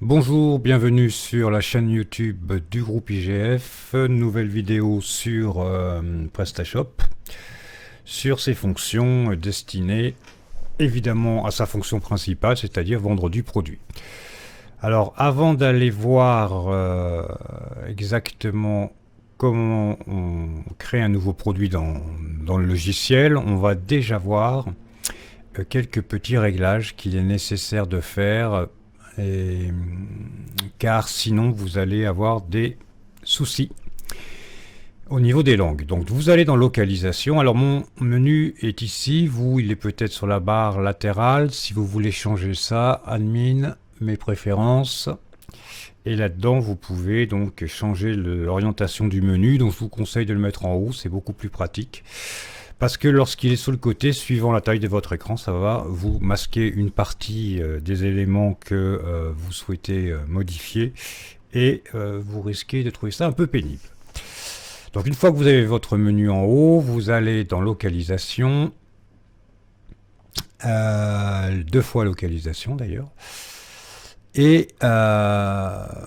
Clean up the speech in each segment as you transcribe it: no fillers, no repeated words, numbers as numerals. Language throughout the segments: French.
Bonjour, bienvenue sur la chaîne YouTube du groupe IGF. Nouvelle vidéo sur PrestaShop, sur ses fonctions destinées évidemment à sa fonction principale, c'est-à-dire vendre du produit. Alors avant d'aller voir exactement comment on crée un nouveau produit dans le logiciel, on va déjà voir quelques petits réglages qu'il est nécessaire de faire et, car sinon vous allez avoir des soucis au niveau des langues. Donc vous allez dans localisation. Alors mon menu est ici, il est peut-être sur la barre latérale. Si vous voulez changer ça, admin, mes préférences. Et là-dedans, vous pouvez donc changer l'orientation du menu. Donc je vous conseille de le mettre en haut, c'est beaucoup plus pratique. Parce que lorsqu'il est sur le côté, suivant la taille de votre écran, ça va vous masquer une partie des éléments que vous souhaitez modifier et vous risquez de trouver ça un peu pénible. Donc une fois que vous avez votre menu en haut, vous allez dans localisation, deux fois localisation d'ailleurs, et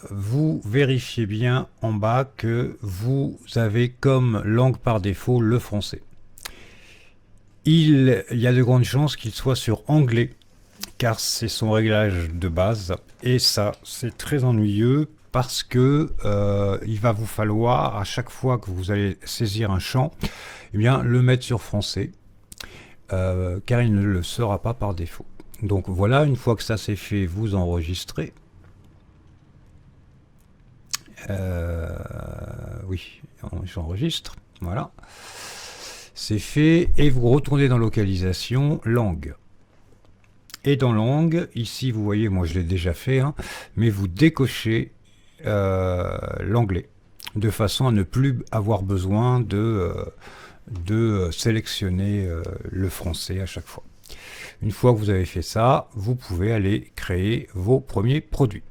vous vérifiez bien en bas que vous avez comme langue par défaut le français. Il y a de grandes chances qu'il soit sur anglais, car c'est son réglage de base. Et ça, c'est très ennuyeux parce que il va vous falloir, à chaque fois que vous allez saisir un champ, eh bien, le mettre sur français, car il ne le sera pas par défaut. Donc voilà, une fois que ça c'est fait, vous enregistrez. Oui, j'enregistre. Voilà. C'est fait et vous retournez dans localisation, langue. Et dans langue, ici vous voyez, moi je l'ai déjà fait, hein, mais vous décochez l'anglais de façon à ne plus avoir besoin de sélectionner le français à chaque fois. Une fois que vous avez fait ça, vous pouvez aller créer vos premiers produits.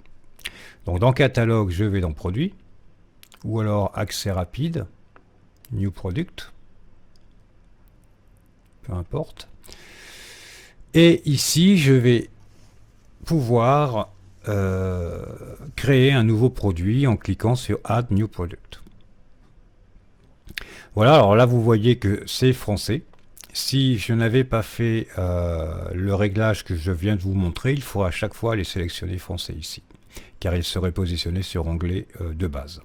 Donc dans catalogue, je vais dans produits, ou alors accès rapide, new product, peu importe. Et ici, je vais pouvoir créer un nouveau produit en cliquant sur Add New Product. Voilà, alors là, vous voyez que c'est français. Si je n'avais pas fait le réglage que je viens de vous montrer, il faut à chaque fois aller sélectionner français ici, car il serait positionné sur anglais de base.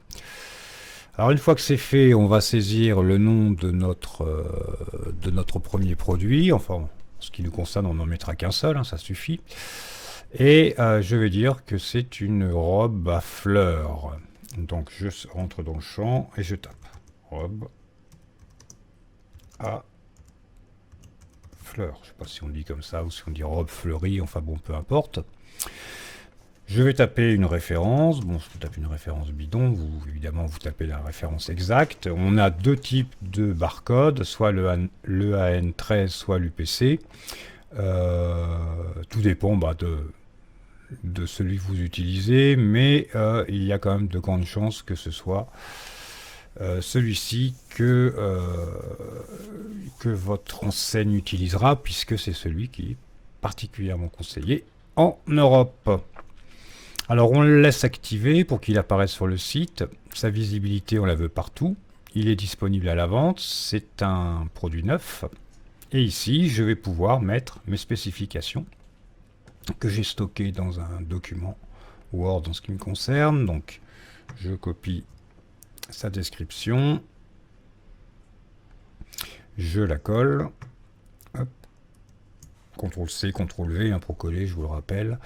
Alors une fois que c'est fait, on va saisir le nom de notre premier produit. Enfin, en ce qui nous concerne, on n'en mettra qu'un seul, hein, ça suffit. Et je vais dire que c'est une robe à fleurs. Donc je rentre dans le champ et je tape robe à fleurs. Je ne sais pas si on dit comme ça ou si on dit robe fleurie, enfin bon, peu importe. Je vais taper une référence. Bon, je tape une référence bidon. Évidemment, vous tapez la référence exacte. On a deux types de barcodes, soit le AN13, soit l'UPC. Tout dépend de celui que vous utilisez, mais il y a quand même de grandes chances que ce soit celui-ci que votre enseigne utilisera, puisque c'est celui qui est particulièrement conseillé en Europe. Alors on le laisse activer pour qu'il apparaisse sur le site. Sa visibilité, on la veut partout. Il est disponible à la vente. C'est un produit neuf. Et ici, je vais pouvoir mettre mes spécifications que j'ai stockées dans un document Word en ce qui me concerne. Donc, je copie sa description. Je la colle. Hop. CTRL-C, CTRL-V hein, pour coller, je vous le rappelle.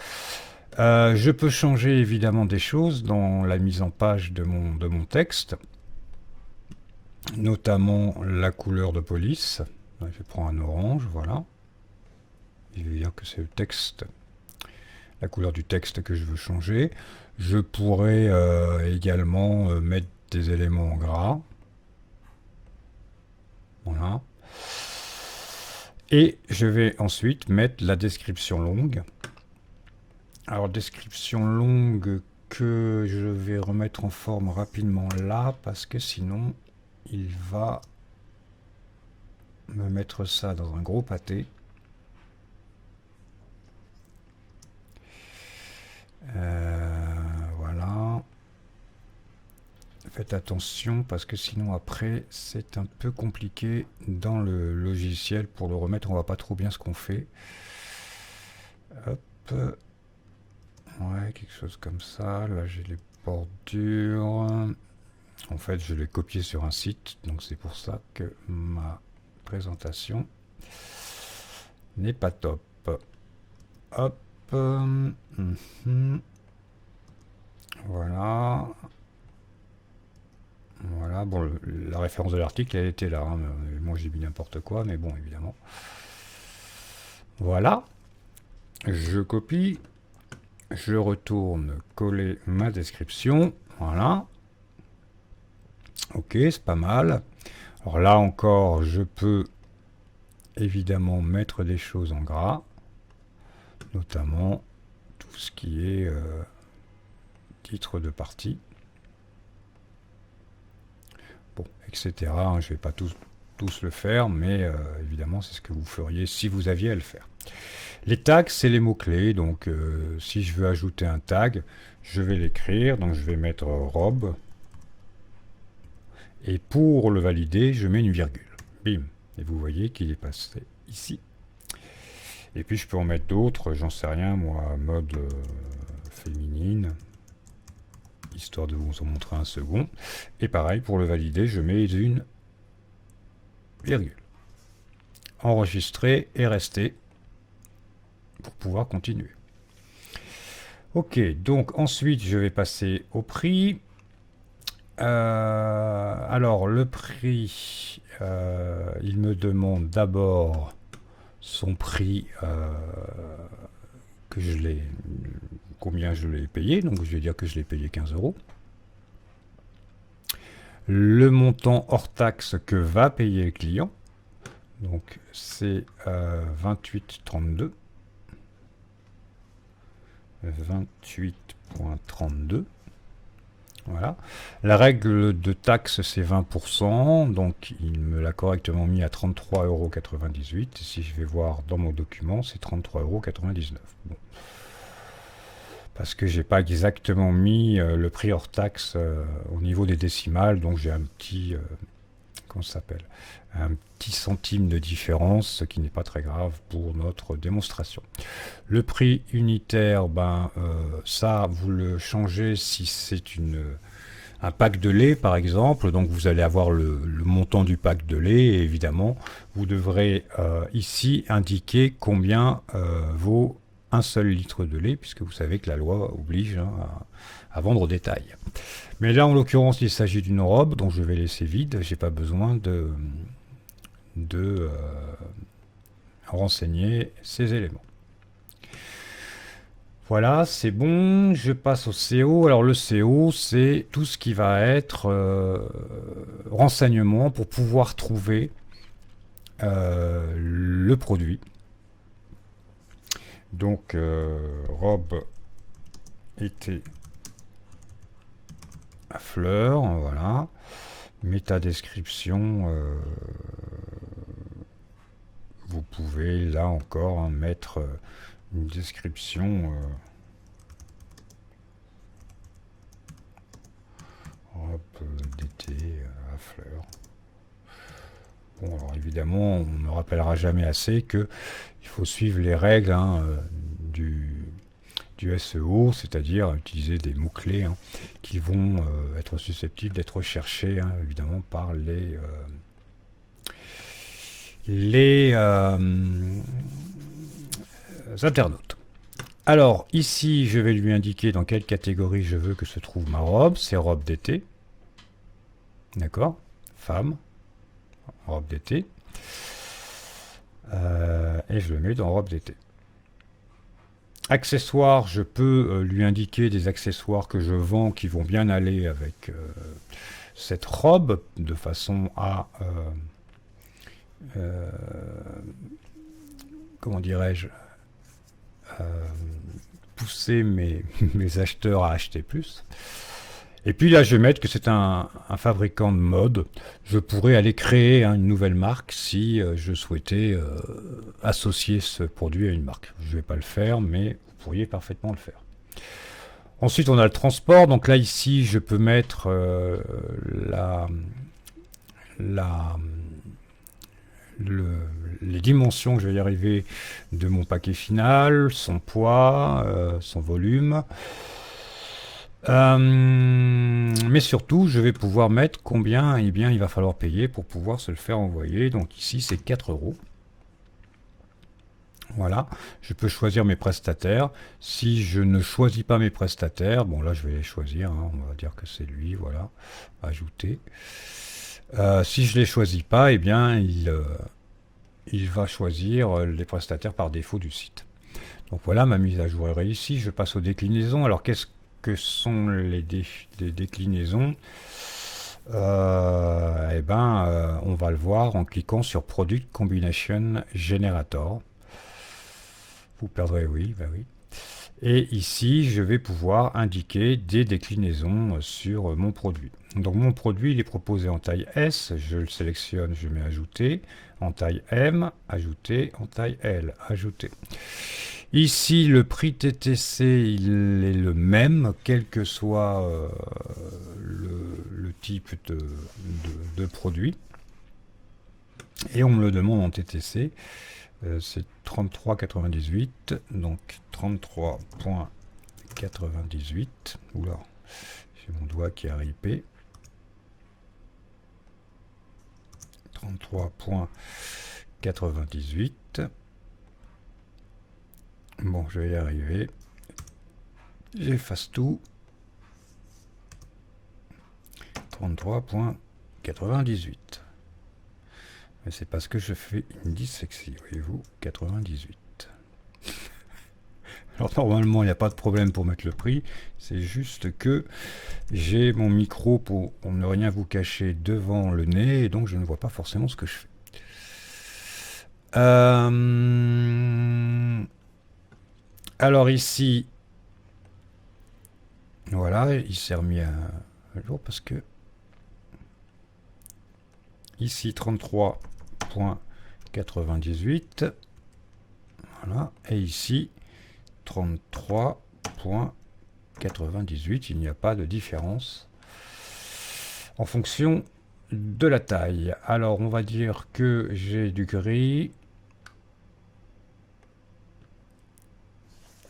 Je peux changer évidemment des choses dans la mise en page de mon texte, notamment la couleur de police. Je prends un orange, voilà. Je vais dire que c'est le texte, la couleur du texte que je veux changer. Je pourrais également mettre des éléments en gras. Voilà. Et je vais ensuite mettre la description longue. Alors, description longue que je vais remettre en forme rapidement là, parce que sinon, il va me mettre ça dans un gros pâté. Faites attention parce que sinon après c'est un peu compliqué dans le logiciel pour le remettre, on voit pas trop bien ce qu'on fait. Hop. Ouais, quelque chose comme ça. Là j'ai les bordures. En fait je l'ai copié sur un site, donc c'est pour ça que ma présentation n'est pas top. Hop. Voilà. Voilà, bon, la référence de l'article, elle était là. Hein, moi, j'ai mis n'importe quoi, mais bon, évidemment. Voilà. Je copie. Je retourne coller ma description. Voilà. Ok, c'est pas mal. Alors là encore, je peux évidemment mettre des choses en gras. Notamment tout ce qui est titre de partie. Bon, etc. Hein, je ne vais pas tous le faire, mais évidemment, c'est ce que vous feriez si vous aviez à le faire. Les tags, c'est les mots-clés. Donc, si je veux ajouter un tag, je vais l'écrire. Donc, je vais mettre robe. Et pour le valider, je mets une virgule. Bim. Et vous voyez qu'il est passé ici. Et puis, je peux en mettre d'autres. J'en sais rien, moi, mode féminine. Histoire de vous en montrer un second. Et pareil, pour le valider, je mets une virgule. Enregistrer et rester pour pouvoir continuer. Ok, donc ensuite, je vais passer au prix. Alors, le prix, il me demande d'abord son prix que je l'ai... combien je l'ai payé, donc je vais dire que je l'ai payé 15 €. Le montant hors taxe que va payer le client, donc c'est 28,32. 28,32. Voilà. La règle de taxe, c'est 20%, donc il me l'a correctement mis à 33,98 €. Et si je vais voir dans mon document, c'est 33,99 €. Bon. Parce que j'ai pas exactement mis le prix hors taxe au niveau des décimales, donc j'ai un petit... comment ça s'appelle, un petit centime de différence, ce qui n'est pas très grave pour notre démonstration. Le prix unitaire, ça vous le changez si c'est un pack de lait par exemple, donc vous allez avoir le montant du pack de lait et évidemment vous devrez ici indiquer combien vaut un seul litre de lait, puisque vous savez que la loi oblige à vendre au détail. Mais là, en l'occurrence, il s'agit d'une robe, dont je vais laisser vide. J'ai pas besoin de renseigner ces éléments. Voilà, c'est bon. Je passe au CO. Alors le CO, c'est tout ce qui va être renseignement pour pouvoir trouver le produit. Donc, robe été à fleurs, voilà. Métadescription, vous pouvez là encore mettre une description robe d'été à fleurs. Bon, alors évidemment, on ne rappellera jamais assez que il faut suivre les règles du SEO, c'est-à-dire utiliser des mots-clés qui vont être susceptibles d'être recherchés évidemment par les internautes. Alors ici, je vais lui indiquer dans quelle catégorie je veux que se trouve ma robe. C'est robe d'été. D'accord? Femme. Robe d'été. Et je le mets dans robe d'été. Accessoires, je peux lui indiquer des accessoires que je vends qui vont bien aller avec cette robe, de façon à comment dirais-je, pousser mes acheteurs à acheter plus. Et puis là, je vais mettre que c'est un fabricant de mode. Je pourrais aller créer une nouvelle marque si je souhaitais associer ce produit à une marque. Je ne vais pas le faire, mais vous pourriez parfaitement le faire. Ensuite, on a le transport. Donc là, ici, je peux mettre la, la, le- les dimensions, je vais y arriver, de mon paquet final, son poids, son volume. Mais surtout, je vais pouvoir mettre combien eh bien, il va falloir payer pour pouvoir se le faire envoyer. Donc ici, c'est 4 euros. Voilà, je peux choisir mes prestataires. Si je ne choisis pas mes prestataires, bon là je vais les choisir, hein, on va dire que c'est lui, voilà, ajouter. Si je ne les choisis pas, eh bien il va choisir les prestataires par défaut du site. Donc voilà, ma mise à jour est réussie. Je passe aux déclinaisons. Alors qu'est-ce que sont les déclinaisons? On va le voir en cliquant sur Product Combination Generator. Vous perdrez oui, bah oui. Et ici, je vais pouvoir indiquer des déclinaisons sur mon produit. Donc mon produit, il est proposé en taille S, je le sélectionne, je mets ajouter, en taille M, ajouter, en taille L, ajouter. Ici, le prix TTC, il est le même, quel que soit le type de produit. Et on me le demande en TTC. C'est 33,98, donc 33,98. Oula, j'ai mon doigt qui a ripé. 33,98. Bon, je vais y arriver. J'efface tout. 33,98. Mais c'est parce que je fais une dyslexie, voyez-vous, 98. Alors normalement, il n'y a pas de problème pour mettre le prix, c'est juste que j'ai mon micro pour ne rien vous cacher devant le nez, et donc je ne vois pas forcément ce que je fais. Alors ici, voilà, il s'est remis à jour parce que ici 33,98, voilà, et ici 33,98, il n'y a pas de différence en fonction de la taille. Alors on va dire que j'ai du gris,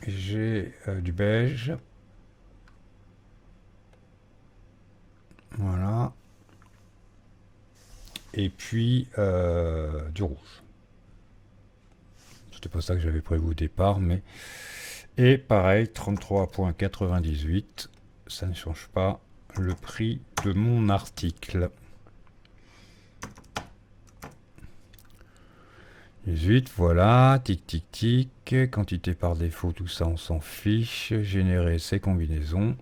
j'ai du beige, voilà, et puis du rouge. C'était pas ça que j'avais prévu au départ, mais et pareil, 33,98, ça ne change pas le prix de mon article. 18, voilà, tic tic tic, quantité par défaut, tout ça on s'en fiche, générer ces combinaisons.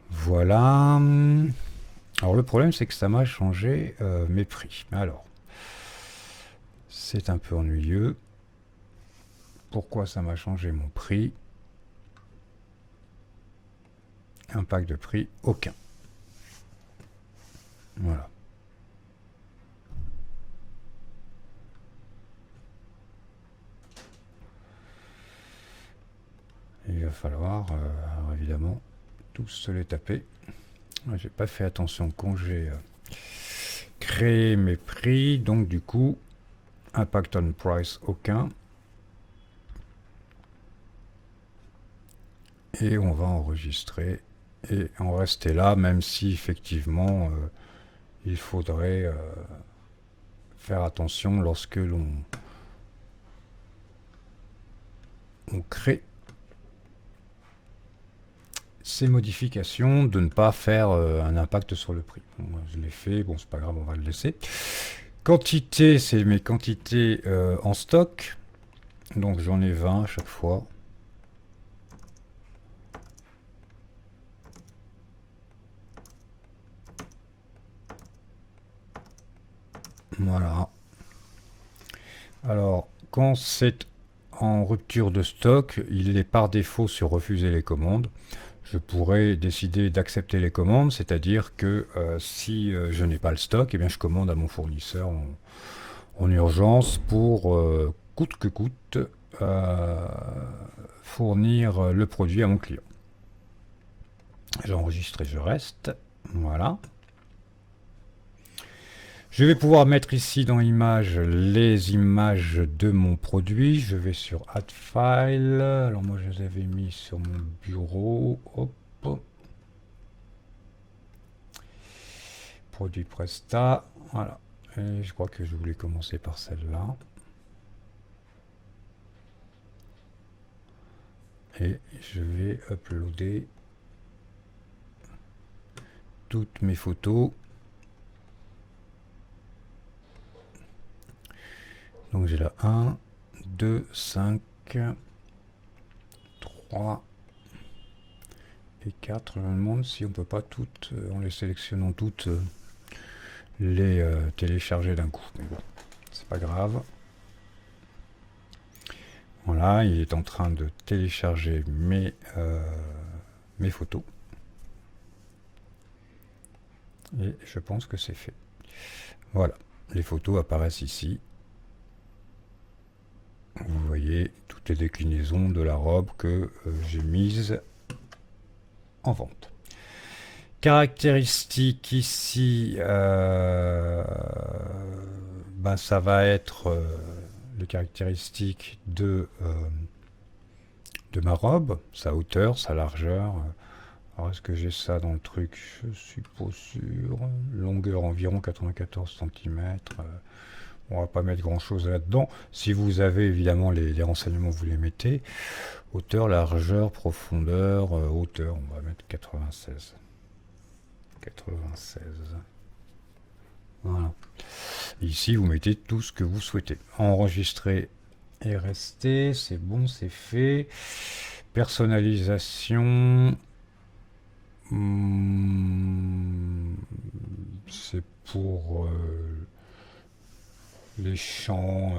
Voilà. Alors le problème c'est que ça m'a changé mes prix. Alors, c'est un peu ennuyeux. Pourquoi ça m'a changé mon prix? Impact de prix, aucun. Voilà. Il va falloir, évidemment, tous se les taper. J'ai pas fait attention quand j'ai créé mes prix, donc du coup, impact on price, aucun. Et on va enregistrer et en rester là, même si effectivement il faudrait faire attention lorsque l'on crée ces modifications, de ne pas faire un impact sur le prix. Bon, moi, je l'ai fait, bon c'est pas grave, on va le laisser. Quantité, c'est mes quantités en stock, donc j'en ai 20 à chaque fois. Voilà. Alors, quand c'est en rupture de stock, il est par défaut sur refuser les commandes. je pourrais décider d'accepter les commandes, c'est-à-dire que si je n'ai pas le stock, eh bien je commande à mon fournisseur en urgence pour coûte que coûte euh, fournir le produit à mon client. J'enregistre et je reste. Voilà. Je vais pouvoir mettre ici dans Images les images de mon produit. Je vais sur Add File. Alors moi je les avais mis sur mon bureau. Hop. Produit Presta. Voilà. Et je crois que je voulais commencer par celle-là. Et je vais uploader toutes mes photos. Donc j'ai là 1, 2, 5, 3 et 4. Je me demande si on peut pas toutes, en les sélectionnant toutes, les télécharger d'un coup. Mais bon, c'est pas grave. Voilà, il est en train de télécharger mes photos. Et je pense que c'est fait. Voilà, les photos apparaissent ici. Vous voyez toutes les déclinaisons de la robe que j'ai mise en vente. Caractéristiques ici, ça va être les caractéristiques de ma robe, sa hauteur, sa largeur. Alors est-ce que j'ai ça dans le truc? Je suis pas sûr. Longueur environ 94 cm. On va pas mettre grand chose là-dedans. Si vous avez évidemment les renseignements, vous les mettez. Hauteur, largeur, profondeur, hauteur, on va mettre 96. 96. Voilà. Ici, vous mettez tout ce que vous souhaitez. Enregistrer et rester, c'est bon, c'est fait. Personnalisation. C'est pour les champs.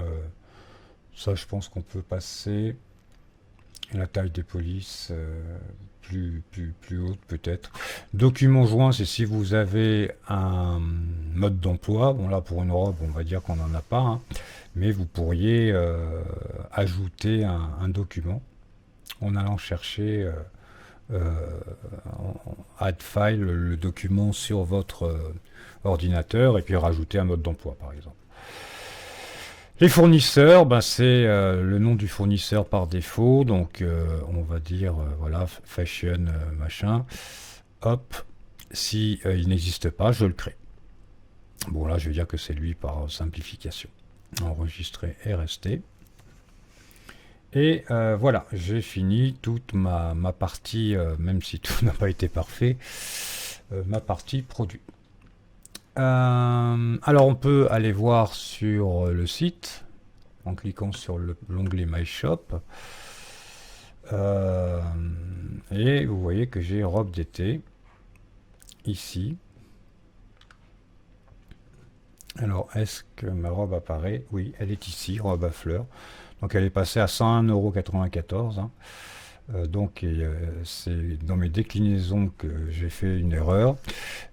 Ça, je pense qu'on peut passer. La taille des polices, plus haute peut-être. Document joint, c'est si vous avez un mode d'emploi. Bon là, pour une robe, on va dire qu'on n'en a pas. Hein, mais vous pourriez ajouter un document en allant chercher en add file le document sur votre ordinateur et puis rajouter un mode d'emploi par exemple. Les fournisseurs, c'est le nom du fournisseur par défaut, donc on va dire voilà fashion machin. Hop, si il n'existe pas, je le crée. Bon là, je vais dire que c'est lui par simplification. Enregistrer et rester. Et voilà, j'ai fini toute ma partie, même si tout n'a pas été parfait, ma partie produit. Alors on peut aller voir sur le site en cliquant sur l'onglet My Shop. Et vous voyez que j'ai robe d'été ici. Alors est-ce que ma robe apparaît? Oui, elle est ici, robe à fleurs. Donc elle est passée à 101,94 €. Hein. Donc c'est dans mes déclinaisons que j'ai fait une erreur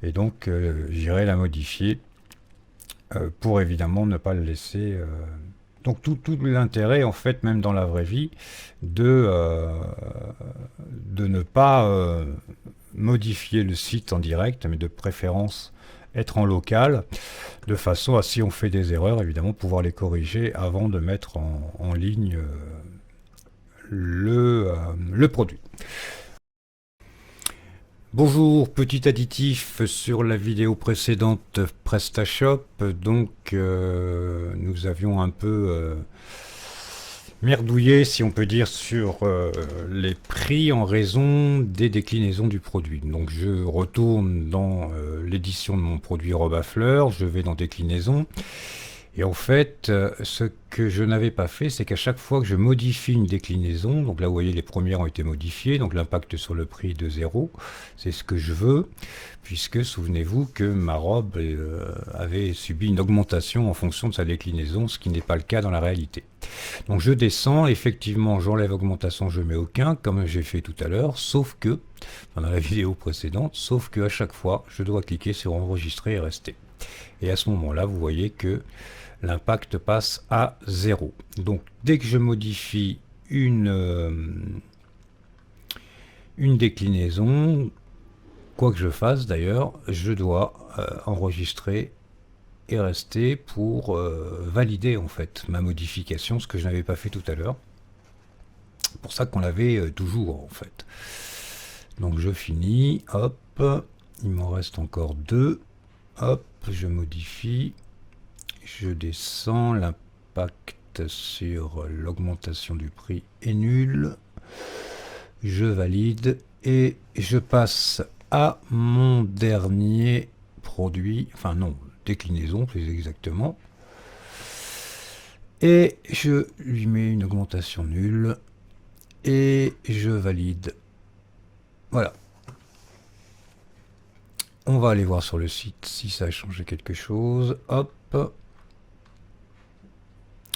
et donc j'irai la modifier pour évidemment ne pas le laisser. Donc tout l'intérêt en fait, même dans la vraie vie, de ne pas modifier le site en direct, mais de préférence être en local, de façon à, si on fait des erreurs, évidemment pouvoir les corriger avant de mettre en ligne le produit. Bonjour, petit additif sur la vidéo précédente PrestaShop. Donc nous avions un peu merdouillé, si on peut dire, sur les prix en raison des déclinaisons du produit. Donc je retourne dans l'édition de mon produit robe à fleurs, je vais dans déclinaison Et en fait, ce que je n'avais pas fait, c'est qu'à chaque fois que je modifie une déclinaison, donc là vous voyez les premières ont été modifiées, donc l'impact sur le prix de 0, c'est ce que je veux, puisque souvenez-vous que ma robe avait subi une augmentation en fonction de sa déclinaison, ce qui n'est pas le cas dans la réalité. Donc je descends, effectivement j'enlève augmentation, je mets aucun, comme j'ai fait tout à l'heure, sauf que, dans la vidéo précédente, sauf que à chaque fois je dois cliquer sur enregistrer et rester. Et à ce moment-là, vous voyez que l'impact passe à 0. Donc dès que je modifie une déclinaison, quoi que je fasse d'ailleurs, je dois enregistrer et rester pour valider en fait ma modification, ce que je n'avais pas fait tout à l'heure. C'est pour ça qu'on l'avait toujours en fait. Donc je finis, hop, il m'en reste encore 2, hop, je modifie, je descends, l'impact sur l'augmentation du prix est nul, je valide et je passe à mon dernier produit, enfin non, déclinaison plus exactement, et je lui mets une augmentation nulle et je valide. Voilà. On va aller voir sur le site si ça a changé quelque chose. Hop.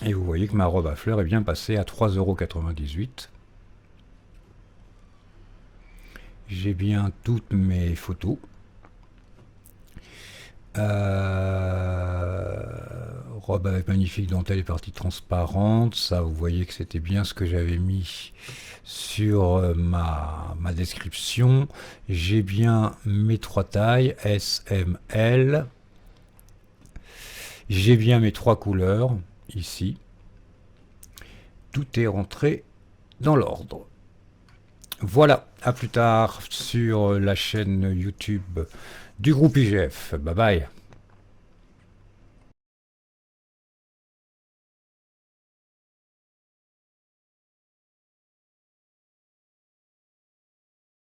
Et vous voyez que ma robe à fleurs est bien passée à 3,98 €. J'ai bien toutes mes photos. Robe avec magnifique dentelle et partie transparente. Ça, vous voyez que c'était bien ce que j'avais mis sur ma description. J'ai bien mes 3 tailles, S, M, L. J'ai bien mes 3 couleurs, ici. Tout est rentré dans l'ordre. Voilà, à plus tard sur la chaîne YouTube du groupe IGF. Bye bye.